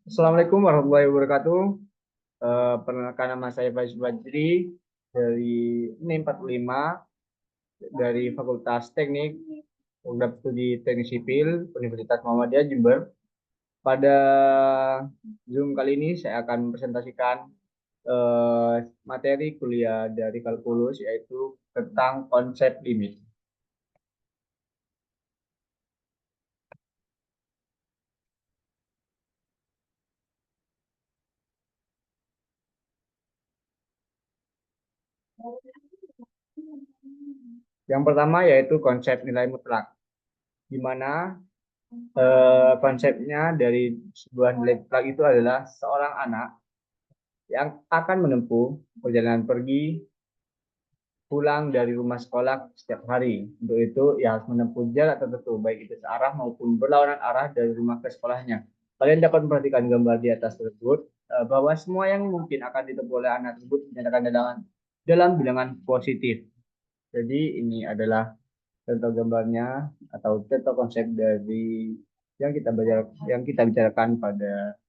Assalamualaikum warahmatullahi wabarakatuh. Perkenalkan nama saya Faiz Badri dari NIM 45 dari Fakultas Teknik Program Studi Teknik Sipil Universitas Muhammadiyah Jember. Pada Zoom kali ini saya akan mempresentasikan materi kuliah dari kalkulus yaitu tentang konsep limit. Yang pertama yaitu konsep nilai mutlak, di mana konsepnya dari sebuah nilai mutlak itu adalah seorang anak yang akan menempuh perjalanan pergi pulang dari rumah sekolah setiap hari. Untuk itu, ia harus menempuh jarak tertentu, baik itu searah maupun berlawanan arah dari rumah ke sekolahnya. Kalian dapat memperhatikan gambar di atas tersebut, bahwa semua yang mungkin akan ditempuh oleh anak tersebut dinyatakan dalam bilangan positif. Jadi ini adalah contoh gambarnya atau contoh konsep dari yang kita bicarakan pada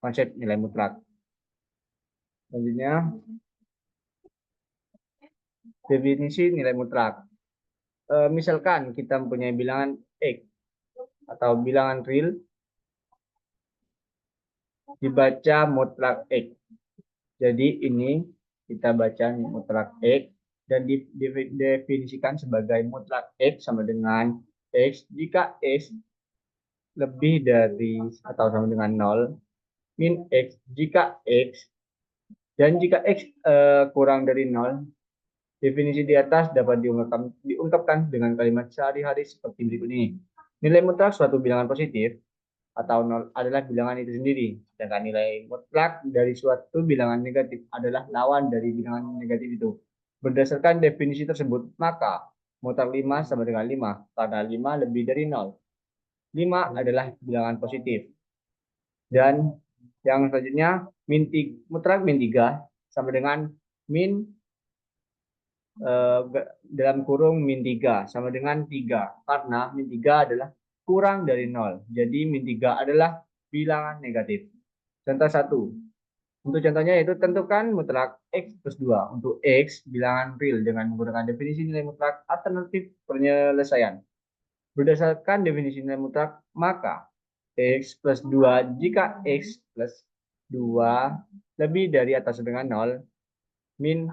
konsep nilai mutlak. Selanjutnya, definisi nilai mutlak. Misalkan kita mempunyai bilangan X atau bilangan real dibaca mutlak X. Jadi ini kita baca mutlak X dan didefinisikan sebagai mutlak X sama dengan X jika X lebih dari atau sama dengan 0, min X jika X, dan jika X kurang dari 0. Definisi di atas dapat diungkapkan dengan kalimat sehari-hari seperti berikut ini. Nilai mutlak suatu bilangan positif atau 0 adalah bilangan itu sendiri. Sedangkan nilai mutlak dari suatu bilangan negatif adalah lawan dari bilangan negatif itu. Berdasarkan definisi tersebut, maka mutlak 5 sama dengan 5 karena 5 lebih dari 0. 5 adalah bilangan positif. Dan yang selanjutnya, mutlak min 3 sama dengan min dalam kurung min 3 sama dengan 3 karena min 3 adalah kurang dari 0. Jadi min 3 adalah bilangan negatif. Contoh 1. Untuk contohnya yaitu tentukan mutlak X plus 2. Untuk X bilangan real dengan menggunakan definisi nilai mutlak alternatif penyelesaian. Berdasarkan definisi nilai mutlak, maka X plus 2 jika X plus 2 lebih dari atau sama dengan 0, min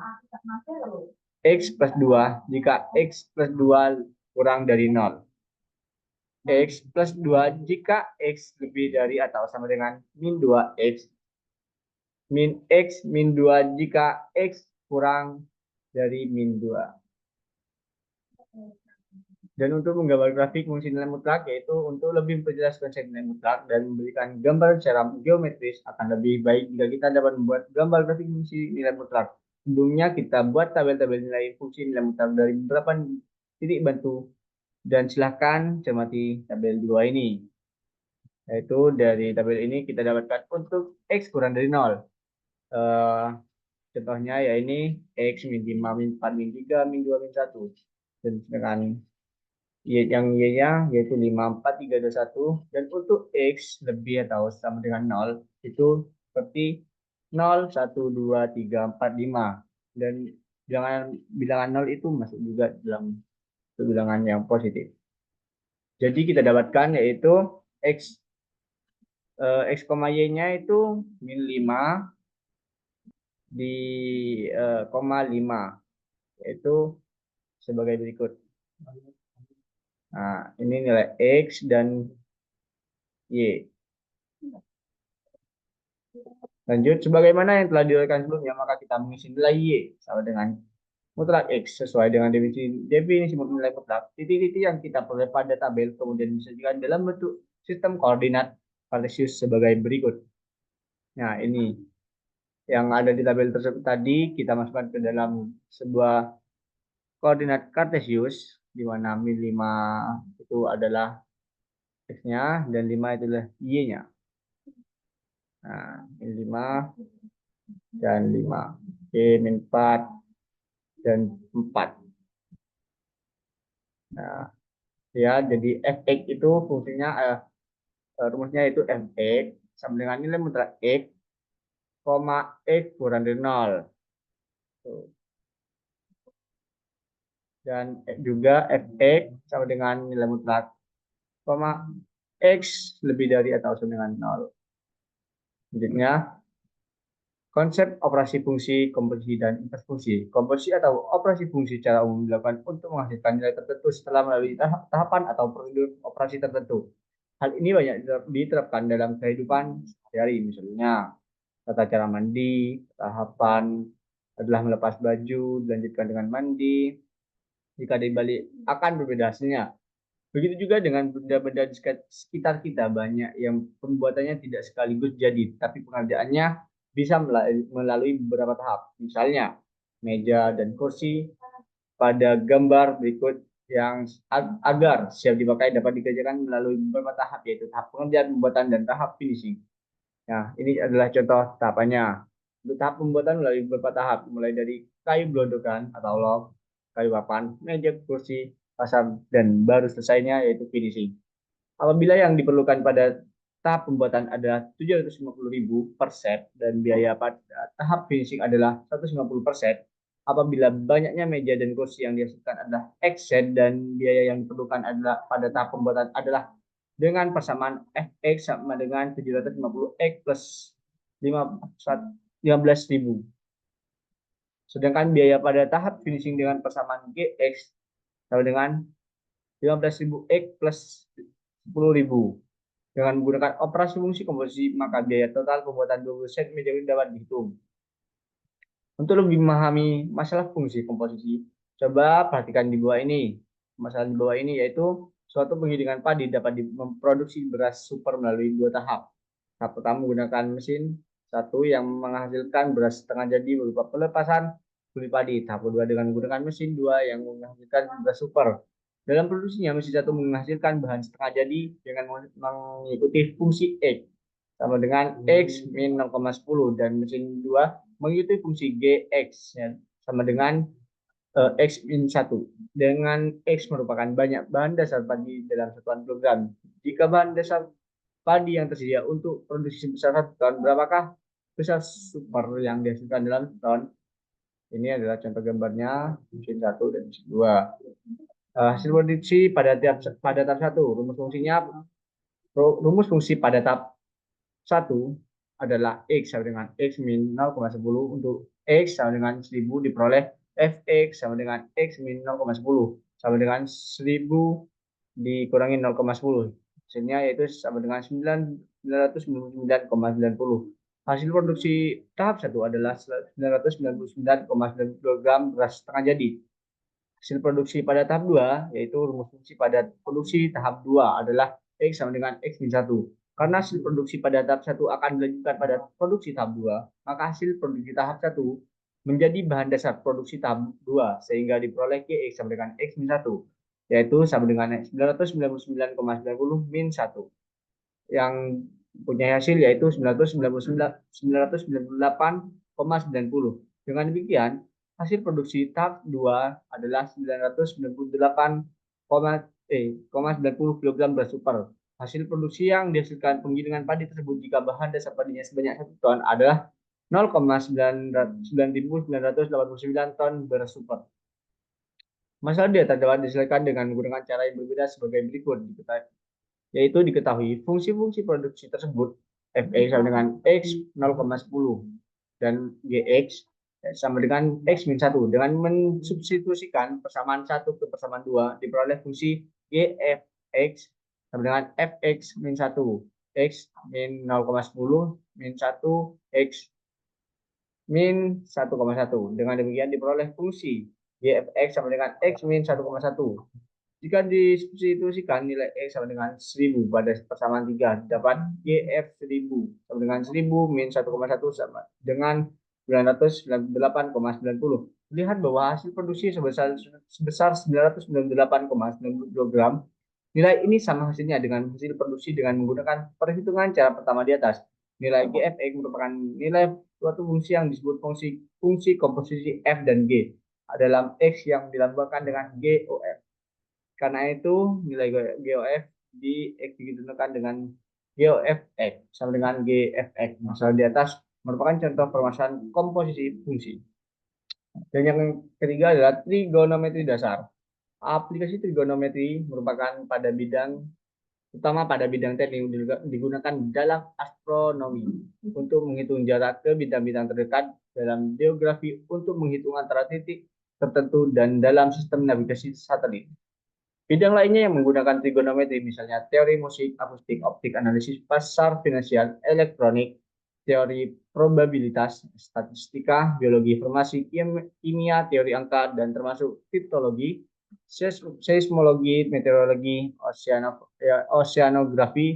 X plus 2 jika X plus 2 kurang dari 0. X plus 2 jika X lebih dari atau sama dengan min 2X. Min X min 2 jika X kurang dari min 2. Dan untuk menggambar grafik fungsi nilai mutlak, yaitu untuk lebih memperjelas konsep nilai mutlak dan memberikan gambar secara geometris, akan lebih baik jika kita dapat membuat gambar grafik fungsi nilai mutlak. Sebelumnya kita buat tabel-tabel nilai fungsi nilai mutlak dari beberapa titik bantu. Dan silahkan cermati tabel 2 ini. Yaitu dari tabel ini kita dapatkan untuk X kurang dari 0. Contohnya ya ini X min 5, min 4, min 3, min 2, min 1. Dan dengan yang Y-nya yaitu 5, 4, 3, 2, 1. Dan untuk X lebih atau sama dengan 0 itu seperti 0, 1, 2, 3, 4, 5. Dan bilangan 0 itu masuk juga dalam bilangan yang positif. Jadi kita dapatkan yaitu X X, Y-nya itu min 5 di koma 5, yaitu sebagai berikut. Nah, ini nilai X dan Y. Lanjut, sebagaimana yang telah diuraikan sebelumnya, maka kita mengisi nilai Y sama dengan mutlak X sesuai dengan definisi nilai mutlak. Titik-titik yang kita peroleh pada tabel kemudian disajikan dalam bentuk sistem koordinat Cartesius sebagai berikut. Nah, ini yang ada di tabel tersebut tadi kita masukkan ke dalam sebuah koordinat Cartesius, di mana min 5 itu adalah X-nya dan 5 itu adalah Y-nya. Nah, min 5 dan 5. Oke, min 4 dan 4. Nah, Ya, jadi fx itu fungsinya rumusnya itu fx sama dengan nilai mutlak x, koma x kurang dari 0. Tuh. Dan juga fx sama dengan nilai mutlak, koma x lebih dari atau sama dengan 0. Selanjutnya, konsep operasi fungsi, komposisi, dan interfungsi. Komposisi atau operasi fungsi secara umum dilakukan untuk menghasilkan nilai tertentu setelah melalui tahapan atau prosedur operasi tertentu. Hal ini banyak diterapkan dalam kehidupan sehari-hari, misalnya tata cara mandi, tahapan adalah melepas baju, dilanjutkan dengan mandi. Jika dibalik akan berbeda hasilnya. Begitu juga dengan benda-benda di sekitar kita, banyak yang pembuatannya tidak sekaligus jadi, tapi pengerjaannya bisa melalui beberapa tahap. Misalnya, meja dan kursi pada gambar berikut yang agar siap dipakai dapat dikerjakan melalui beberapa tahap, yaitu tahap pengerjaan, pembuatan, dan tahap finishing. Nah, ini adalah contoh tahapannya. Untuk tahap pembuatan melalui beberapa tahap, mulai dari kayu blodokan atau log, kayu papan, meja, kursi, pasang, dan baru selesainya yaitu finishing. Apabila yang diperlukan pada tahap pembuatan adalah 750.000 per set dan biaya pada tahap finishing adalah 150 per set, apabila banyaknya meja dan kursi yang dihasilkan adalah X set dan biaya yang diperlukan adalah pada tahap pembuatan adalah dengan persamaan Fx sama dengan 750 X plus 15.000. Sedangkan biaya pada tahap finishing dengan persamaan Gx sama dengan 15.000 X plus 10.000. Dengan menggunakan operasi fungsi komposisi, maka biaya total pembuatan 20 set meja ini dapat dihitung. Untuk lebih memahami masalah fungsi komposisi, coba perhatikan di bawah ini. Masalah di bawah ini yaitu suatu penggilingan padi dapat memproduksi beras super melalui dua tahap. Tahap pertama menggunakan mesin satu yang menghasilkan beras setengah jadi berupa pelepasan kulit padi. Tahap kedua dengan menggunakan mesin dua yang menghasilkan beras super. Dalam produksinya, mesin satu menghasilkan bahan setengah jadi dengan mengikuti fungsi X sama dengan X min 0,10 dan mesin 2 mengikuti fungsi Gx ya, sama dengan X min 1 dengan X merupakan banyak bahan dasar padi dalam satuan kilogram. Jika bahan dasar padi yang tersedia untuk produksi sebesar 1 ton, berapakah besar super yang dihasilkan dalam ton? Ini adalah contoh gambarnya mesin 1 dan mesin 2. Hasil produksi pada tahap 1, rumus fungsi pada tahap 1 adalah X sama dengan X min 0,10 untuk X sama dengan 1000 diperoleh Fx sama dengan X min 0,10 sama dengan 1000 dikurangi 0,10. Hasilnya yaitu sama dengan 999,90. Hasil produksi tahap 1 adalah 999,90 kg beras setengah jadi. Hasil produksi pada tahap 2 yaitu rumus fungsi pada produksi tahap 2 adalah X sama dengan X min 1. Karena hasil produksi pada tahap 1 akan dilanjutkan pada produksi tahap 2, maka hasil produksi tahap 1 menjadi bahan dasar produksi tahap 2 sehingga diperoleh X sama dengan X min 1, yaitu sama dengan 999,90 min 1. Yang punya hasil yaitu 998,90. Dengan demikian, hasil produksi tahap 2 adalah 998,90 kg beras super. Hasil produksi yang dihasilkan penggilingan padi tersebut jika bahan dasar padinya sebanyak 1 ton adalah 0,989 ton beras super. Masalah di atas dapat diselesaikan dengan menggunakan cara yang berbeda sebagai berikut, yaitu diketahui fungsi-fungsi produksi tersebut Fx sama dengan X 0,10 dan Gx sama dengan X min 1. Dengan mensubstitusikan persamaan 1 ke persamaan 2 diperoleh fungsi Gfx sama dengan Fx min 1, X min 0,10 min 1, X min 1,1. Dengan demikian diperoleh fungsi Gfx sama dengan X min 1,1. Jika disubstitusikan nilai X sama dengan 1000 pada persamaan 3, dapat GF 1000 sama dengan 1000 min 1,1 sama dengan 998,90. Lihat bahwa hasil produksi sebesar 998,90 kg. Nilai ini sama hasilnya dengan hasil produksi dengan menggunakan perhitungan cara pertama di atas. Nilai GFX merupakan nilai suatu fungsi yang disebut fungsi komposisi F dan G dalam X yang dilambangkan dengan GOF. Karena itu nilai GOF ditentukan dengan GOFX sama dengan GFX. Masalah di atas merupakan contoh permasalahan komposisi fungsi. Dan yang ketiga adalah trigonometri dasar. Aplikasi trigonometri merupakan pada bidang teknik digunakan dalam astronomi untuk menghitung jarak ke bintang-bintang terdekat, dalam geografi untuk menghitung antara titik tertentu, dan dalam sistem navigasi satelit. Bidang lainnya yang menggunakan trigonometri misalnya teori musik, akustik, optik, analisis pasar finansial, elektronik, teori probabilitas, statistika, biologi informasi, kimia, teori angka, dan termasuk kriptologi, seismologi, meteorologi, oceanografi,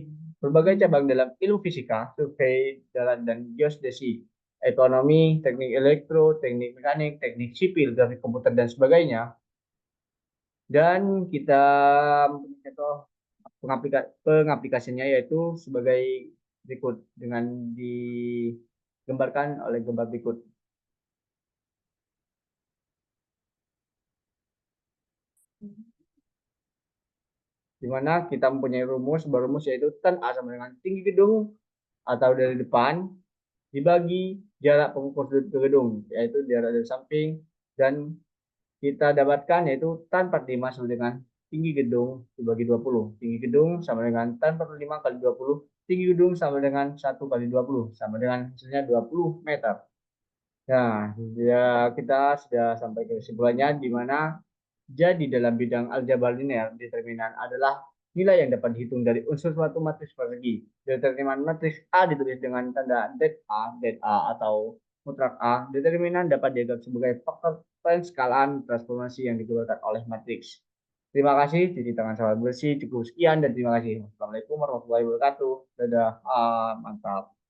berbagai cabang dalam ilmu fisika, survei darat dan geodesi, ekonomi, teknik elektro, teknik mekanik, teknik sipil, grafik komputer, dan sebagainya. Dan kita contoh pengaplikasinya yaitu sebagai berikut dengan digambarkan oleh gambar berikut. Di mana kita mempunyai sebuah rumus yaitu tan A sama dengan tinggi gedung atau dari depan dibagi jarak pengukur sudut ke gedung, yaitu jarak dari samping, dan kita dapatkan yaitu tan 45 sama dengan tinggi gedung dibagi 20. Tinggi gedung sama dengan tan 45 kali 20. Tinggi gedung sama dengan 1 kali 20. Sama dengan hasilnya 20 meter. Nah, ya kita sudah sampai ke kesimpulannya di mana jadi dalam bidang aljabar linear, determinan adalah nilai yang dapat dihitung dari unsur suatu matriks persegi. Determinan matriks A ditulis dengan tanda det A atau mutlak A. Determinan dapat dianggap sebagai faktor penskalaan transformasi yang dikeluarkan oleh matriks. Terima kasih, cuci tangan sahabat bersih, cukup sekian dan terima kasih. Assalamualaikum warahmatullahi wabarakatuh. Dadah, mantap.